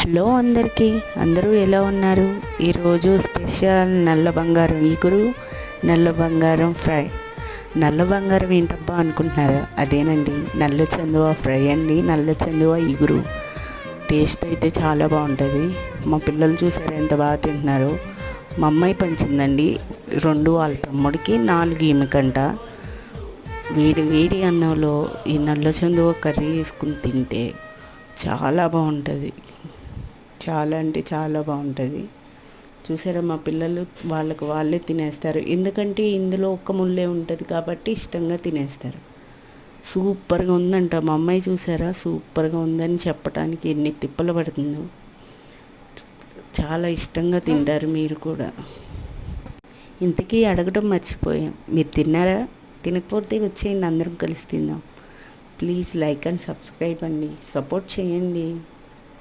Hello అందరికీ, అందరూ ఎలా ఉన్నారు? ఈరోజు స్పెషల్ నల్ల బంగారం ఇగురు, నల్ల బంగారం ఫ్రై. నల్ల బంగారం ఏంటబ్బా అనుకుంటున్నారా? అదేనండి, నల్ల చందువ ఫ్రై అండి. నల్ల చందువ ఇగురు టేస్ట్ అయితే చాలా బాగుంటుంది. మా పిల్లలు చూసారు ఎంత బాగా తింటున్నారో. మా అమ్మాయి పంచిందండి 2 వాళ్ళ తమ్ముడికి, 4 ఈమెకంట. వేడి వేడి అన్నంలో ఈ నల్ల చందువ కర్రీ వేసుకుని తింటే చాలా బాగుంటుంది. చాలా అంటే చాలా బాగుంటుంది. చూసారా, మా పిల్లలు వాళ్ళే తినేస్తారు. ఎందుకంటే ఇందులో ఒక్క ముల్లే ఉంటుంది కాబట్టి ఇష్టంగా తినేస్తారు. సూపర్గా ఉందంట. మా అమ్మాయి చూసారా, సూపర్గా ఉందని చెప్పడానికి ఎన్ని తిప్పలు పడుతుందో. చాలా ఇష్టంగా తింటారు మీరు కూడా. ఇంతకీ అడగడం మర్చిపోయాం, మీరు తిన్నారా? తినకపోతే వచ్చేయండి, అందరం కలిసి తిందాం. ప్లీజ్ లైక్ అండ్ సబ్స్క్రైబ్ అండి, సపోర్ట్ చేయండి.